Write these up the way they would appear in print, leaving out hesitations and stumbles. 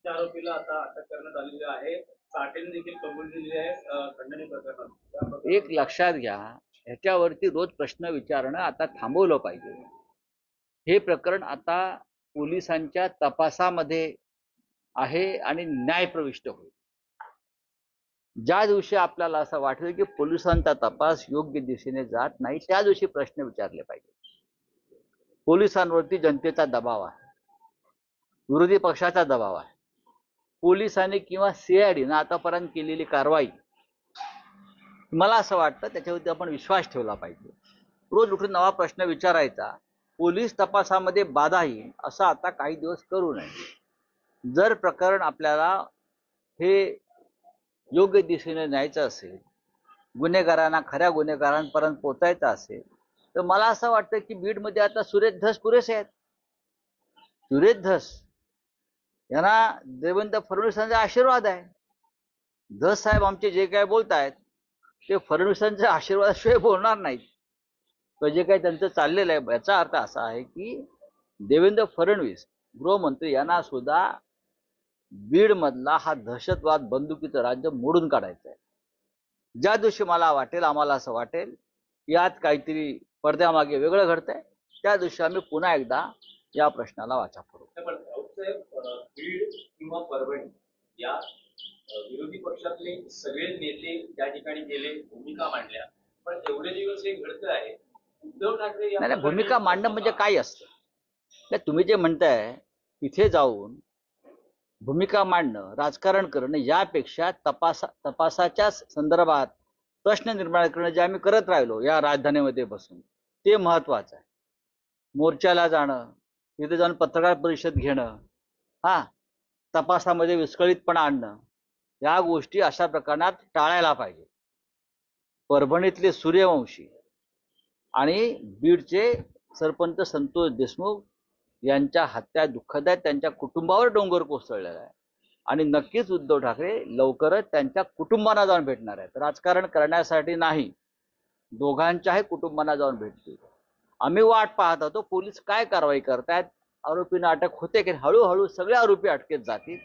आरोपीला आता अटक करण्यात आलेली आहे. साठेने देखील कबुली दिली आहे खंडणी प्रकरणात. एक लक्षात घ्या, ह्याच्यावरती रोज प्रश्न विचारणं आता थांबवलं पाहिजे. हे प्रकरण आता पोलिसांच्या तपासामध्ये आहे आणि न्याय प्रविष्ट होईल. ज्या दिवशी आपल्याला असं वाटेल की पोलिसांचा तपास योग्य दिशेने जात नाही, त्या दिवशी प्रश्न विचारले पाहिजे. पोलिसांवरती जनतेचा दबाव आहे, विरोधी पक्षाचा दबाव आहे. पोलिसांनी किंवा CIDनं आतापर्यंत केलेली कारवाई, मला असं वाटतं त्याच्यावरती आपण विश्वास ठेवला पाहिजे. रोज उठून नवा प्रश्न विचारायचा, पोलीस तपासामध्ये बाधा येईल असं आता काही दिवस करू नये. जर प्रकरण आपल्याला हे योग्य दिशेने न्यायचं असेल, गुन्हेगारांना खऱ्या गुन्हेगारांपर्यंत पोहोचायचं असेल, तर मला असं वाटतं की बीडमध्ये आता सुरेश धस पुरेसे आहेत. सुरेश धस यांना देवेंद्र फडणवीसांचा आशीर्वाद आहे. धस साहेब आमचे जे काय बोलतायत ते फडणवीसांच्या आशीर्वादाशिवाय बोलणार नाहीत. तर जे काही त्यांचं चाललेलं आहे, याचा अर्थ असा आहे की देवेंद्र फडणवीस गृहमंत्री यांना सुद्धा बीडमधला हा दहशतवाद बंदुकीचं राज्य मोडून काढायचं आहे. ज्या दिवशी मला वाटेल, आम्हाला असं वाटेल यात काहीतरी पडद्यामागे वेगळं घडतंय, त्या दिवशी आम्ही पुन्हा एकदा या प्रश्नाला वाचा करू. बीड किंवा परभणी या विरोधी पक्षातले सगळे नेते त्या ठिकाणी गेले, भूमिका मांडल्या, पण एवढे दिवस हे घडतं आहे. उद्धव ठाकरे नाही, भूमिका मांडणं म्हणजे काय असतं? तुम्ही जे म्हणताय तिथे जाऊन भूमिका मांडणं, राजकारण करणं यापेक्षा तपासाच्या संदर्भात प्रश्न निर्माण करणं जे आम्ही करत राहिलो या राजधानीमध्ये बसून, ते महत्वाचं आहे. मोर्चाला जाणं, तिथे जाऊन पत्रकार परिषद घेणं, तपासामध्ये विस्कळीतपणा आणणं, या गोष्टी अशा प्रकरणात टाळायला पाहिजे. परभणीतले सूर्यवंशी आणि बीडचे सरपंच संतोष देशमुख यांच्या हत्या दुःखद आहेत. त्यांच्या कुटुंबावर डोंगर कोसळलेला आहे आणि नक्कीच उद्धव ठाकरे लवकरच त्यांच्या कुटुंबांना जाऊन भेटणार आहेत. राजकारण करण्यासाठी नाही, दोघांच्याही कुटुंबांना जाऊन भेटतील. आम्ही वाट पाहत होतो पोलीस काय कारवाई करतायत, आरोपींना अटक होते की हळूहळू सगळे आरोपी अटकेत जातील.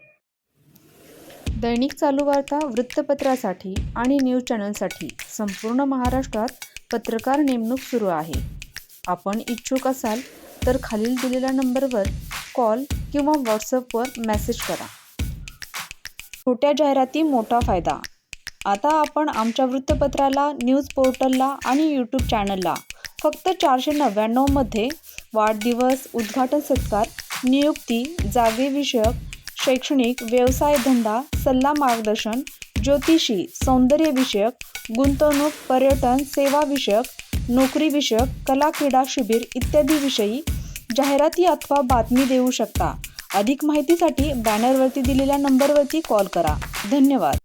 दैनिक चालू वार्ता वृत्तपत्रासाठी आणि न्यूज चॅनलसाठी संपूर्ण महाराष्ट्रात पत्रकार नेमणूक सुरू आहे. आपण इच्छुक असाल तर खालील दिलेल्या नंबरवर कॉल किंवा व्हॉट्सअपवर मेसेज करा. छोट्या जाहिराती मोठा फायदा. आता आपण आमच्या वृत्तपत्राला, न्यूज पोर्टलला आणि यूट्यूब चॅनलला फक्त 499 मध्ये वाढदिवस, उद्घाटन सत्कार, नियुक्ती, जागेविषयक, शैक्षणिक, व्यवसाय धंदा, सल्ला मार्गदर्शन, ज्योतिषी, सौंदर्यविषयक, गुंतवणूक, पर्यटन, सेवाविषयक, नोकरीविषयक, कला, क्रीडा शिबिर इत्यादी विषयी जाहिराती अथवा बातमी देऊ शकता. अधिक माहितीसाठी बॅनरवरती दिलेल्या नंबरवरती कॉल करा. धन्यवाद.